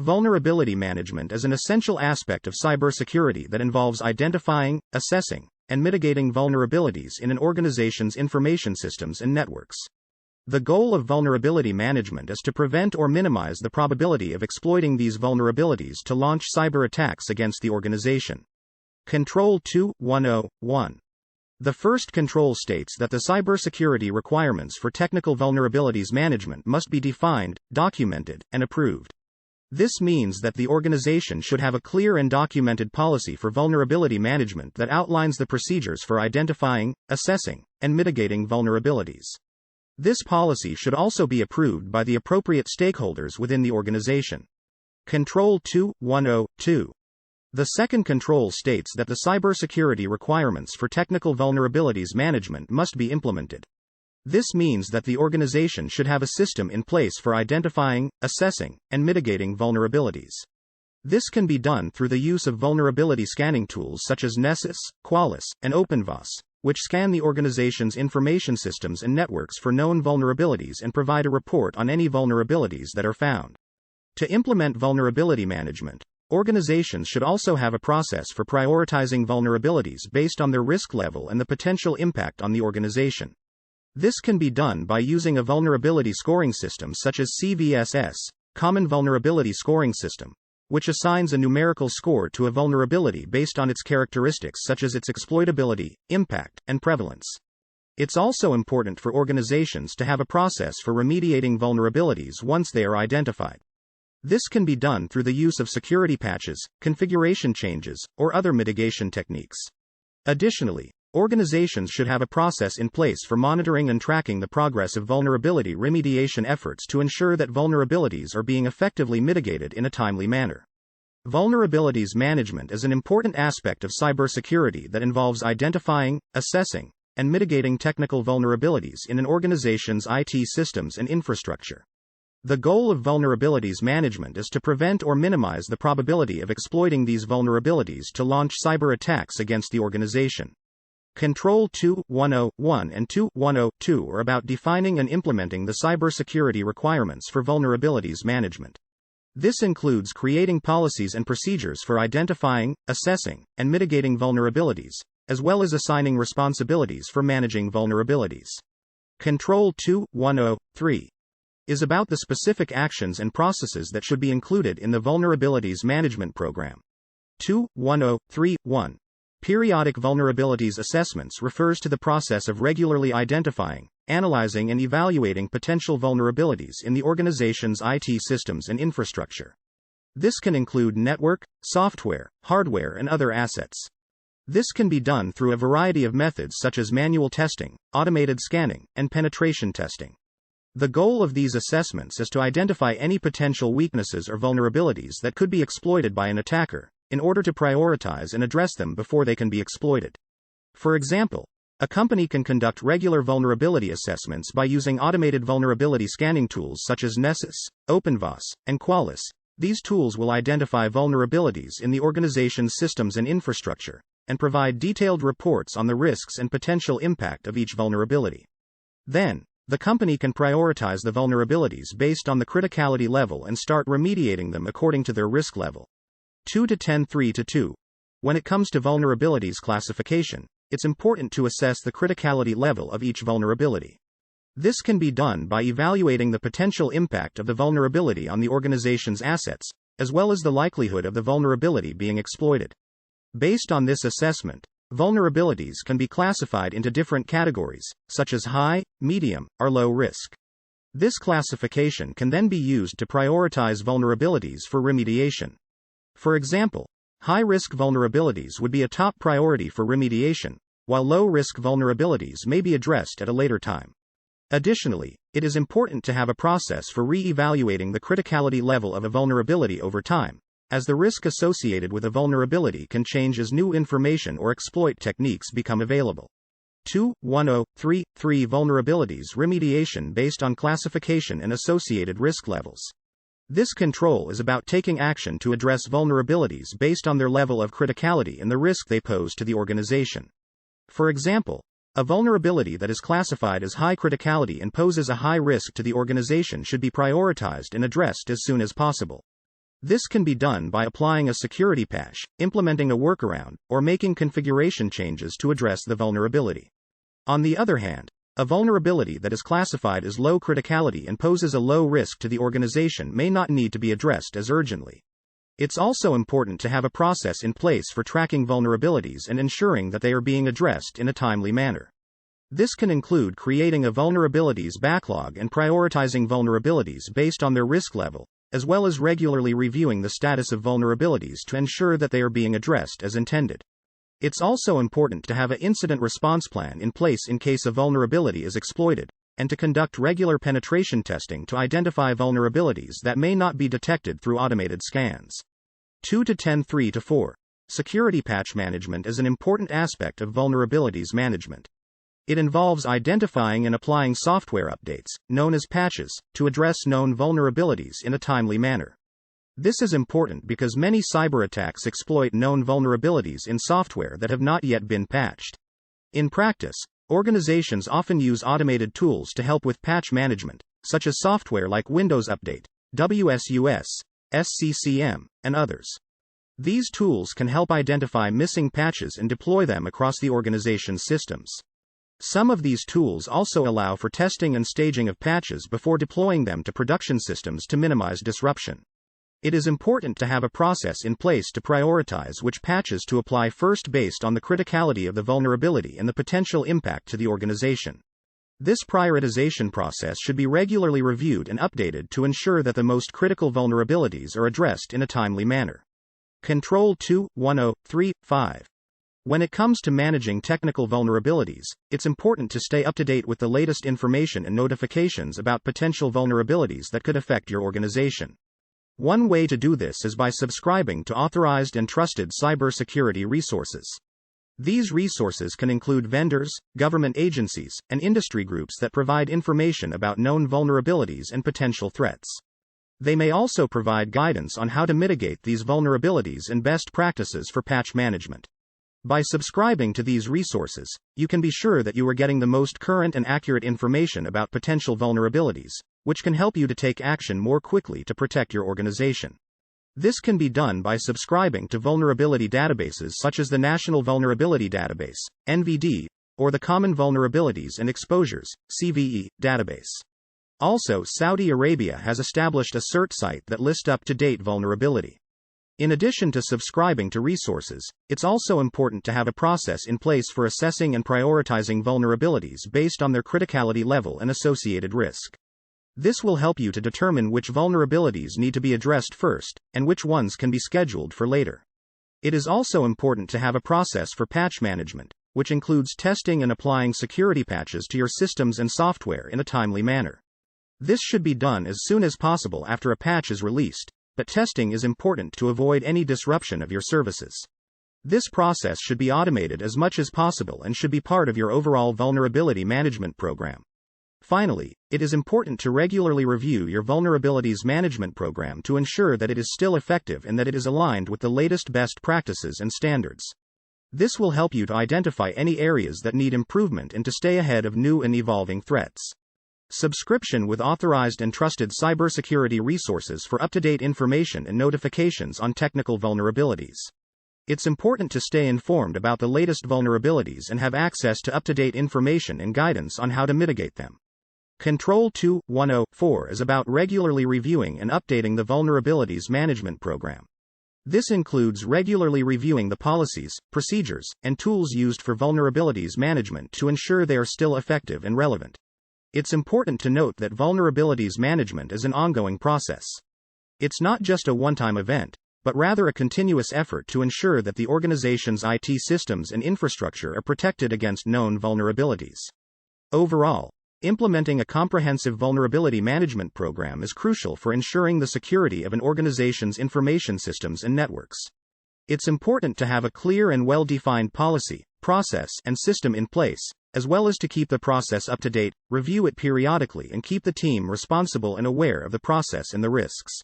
Vulnerability management is an essential aspect of cybersecurity that involves identifying, assessing, and mitigating vulnerabilities in an organization's information systems and networks. The goal of vulnerability management is to prevent or minimize the probability of exploiting these vulnerabilities to launch cyber attacks against the organization. Control 2.1.1. The first control states that the cybersecurity requirements for technical vulnerabilities management must be defined, documented, and approved. This means that the organization should have a clear and documented policy for vulnerability management that outlines the procedures for identifying, assessing, and mitigating vulnerabilities. This policy should also be approved by the appropriate stakeholders within the organization. Control 2.1.2. The second control states that the cybersecurity requirements for technical vulnerabilities management must be implemented. This means that the organization should have a system in place for identifying, assessing, and mitigating vulnerabilities. This can be done through the use of vulnerability scanning tools such as Nessus, Qualys, and OpenVAS, which scan the organization's information systems and networks for known vulnerabilities and provide a report on any vulnerabilities that are found. To implement vulnerability management, organizations should also have a process for prioritizing vulnerabilities based on their risk level and the potential impact on the organization. This can be done by using a vulnerability scoring system such as CVSS, Common Vulnerability Scoring System, which assigns a numerical score to a vulnerability based on its characteristics such as its exploitability, impact, and prevalence. It's also important for organizations to have a process for remediating vulnerabilities once they are identified. This can be done through the use of security patches, configuration changes, or other mitigation techniques. Additionally, organizations should have a process in place for monitoring and tracking the progress of vulnerability remediation efforts to ensure that vulnerabilities are being effectively mitigated in a timely manner. Vulnerabilities management is an important aspect of cybersecurity that involves identifying, assessing, and mitigating technical vulnerabilities in an organization's IT systems and infrastructure. The goal of vulnerabilities management is to prevent or minimize the probability of exploiting these vulnerabilities to launch cyber attacks against the organization. Control 2.1.1 and 2.1.2 are about defining and implementing the cybersecurity requirements for vulnerabilities management. This includes creating policies and procedures for identifying, assessing, and mitigating vulnerabilities, as well as assigning responsibilities for managing vulnerabilities. Control 2.1.3 is about the specific actions and processes that should be included in the vulnerabilities management program. 2.1.3.1. Periodic vulnerabilities assessments refers to the process of regularly identifying, analyzing and evaluating potential vulnerabilities in the organization's IT systems and infrastructure. This can include network, software, hardware and other assets. This can be done through a variety of methods such as manual testing, automated scanning, and penetration testing. The goal of these assessments is to identify any potential weaknesses or vulnerabilities that could be exploited by an attacker, in order to prioritize and address them before they can be exploited. For example, a company can conduct regular vulnerability assessments by using automated vulnerability scanning tools such as Nessus, OpenVAS, and Qualys. These tools will identify vulnerabilities in the organization's systems and infrastructure, and provide detailed reports on the risks and potential impact of each vulnerability. Then, the company can prioritize the vulnerabilities based on the criticality level and start remediating them according to their risk level. 2.10.3.2. When it comes to vulnerabilities classification, it's important to assess the criticality level of each vulnerability. This can be done by evaluating the potential impact of the vulnerability on the organization's assets, as well as the likelihood of the vulnerability being exploited. Based on this assessment, vulnerabilities can be classified into different categories, such as high, medium, or low risk. This classification can then be used to prioritize vulnerabilities for remediation. For example, high-risk vulnerabilities would be a top priority for remediation, while low-risk vulnerabilities may be addressed at a later time. Additionally, it is important to have a process for re-evaluating the criticality level of a vulnerability over time, as the risk associated with a vulnerability can change as new information or exploit techniques become available. 2.1.0.3.3 Vulnerabilities remediation based on classification and associated risk levels. This control is about taking action to address vulnerabilities based on their level of criticality and the risk they pose to the organization. For example, a vulnerability that is classified as high criticality and poses a high risk to the organization should be prioritized and addressed as soon as possible. This can be done by applying a security patch, implementing a workaround, or making configuration changes to address the vulnerability. On the other hand, a vulnerability that is classified as low criticality and poses a low risk to the organization may not need to be addressed as urgently. It's also important to have a process in place for tracking vulnerabilities and ensuring that they are being addressed in a timely manner. This can include creating a vulnerabilities backlog and prioritizing vulnerabilities based on their risk level, as well as regularly reviewing the status of vulnerabilities to ensure that they are being addressed as intended. It's also important to have an incident response plan in place in case a vulnerability is exploited, and to conduct regular penetration testing to identify vulnerabilities that may not be detected through automated scans. 2-10-3-4. Security patch management is an important aspect of vulnerabilities management. It involves identifying and applying software updates, known as patches, to address known vulnerabilities in a timely manner. This is important because many cyber attacks exploit known vulnerabilities in software that have not yet been patched. In practice, organizations often use automated tools to help with patch management, such as software like Windows Update, WSUS, SCCM, and others. These tools can help identify missing patches and deploy them across the organization's systems. Some of these tools also allow for testing and staging of patches before deploying them to production systems to minimize disruption. It is important to have a process in place to prioritize which patches to apply first based on the criticality of the vulnerability and the potential impact to the organization. This prioritization process should be regularly reviewed and updated to ensure that the most critical vulnerabilities are addressed in a timely manner. Control 2-10-3-5. When it comes to managing technical vulnerabilities, it's important to stay up to date with the latest information and notifications about potential vulnerabilities that could affect your organization. One way to do this is by subscribing to authorized and trusted cybersecurity resources. These resources can include vendors, government agencies, and industry groups that provide information about known vulnerabilities and potential threats. They may also provide guidance on how to mitigate these vulnerabilities and best practices for patch management. By subscribing to these resources, you can be sure that you are getting the most current and accurate information about potential vulnerabilities, which can help you to take action more quickly to protect your organization. This can be done by subscribing to vulnerability databases such as the National Vulnerability Database, NVD, or the Common Vulnerabilities and Exposures, CVE, database. Also, Saudi Arabia has established a CERT site that lists up-to-date vulnerability. In addition to subscribing to resources, it's also important to have a process in place for assessing and prioritizing vulnerabilities based on their criticality level and associated risk. This will help you to determine which vulnerabilities need to be addressed first, and which ones can be scheduled for later. It is also important to have a process for patch management, which includes testing and applying security patches to your systems and software in a timely manner. This should be done as soon as possible after a patch is released, but testing is important to avoid any disruption of your services. This process should be automated as much as possible and should be part of your overall vulnerability management program. Finally, it is important to regularly review your vulnerabilities management program to ensure that it is still effective and that it is aligned with the latest best practices and standards. This will help you to identify any areas that need improvement and to stay ahead of new and evolving threats. Subscription with authorized and trusted cybersecurity resources for up-to-date information and notifications on technical vulnerabilities. It's important to stay informed about the latest vulnerabilities and have access to up-to-date information and guidance on how to mitigate them. Control 2-10-4 is about regularly reviewing and updating the vulnerabilities management program. This includes regularly reviewing the policies, procedures, and tools used for vulnerabilities management to ensure they are still effective and relevant. It's important to note that vulnerabilities management is an ongoing process. It's not just a one-time event, but rather a continuous effort to ensure that the organization's IT systems and infrastructure are protected against known vulnerabilities. Overall, implementing a comprehensive vulnerability management program is crucial for ensuring the security of an organization's information systems and networks. It's important to have a clear and well-defined policy, process, and system in place, as well as to keep the process up to date, review it periodically, and keep the team responsible and aware of the process and the risks.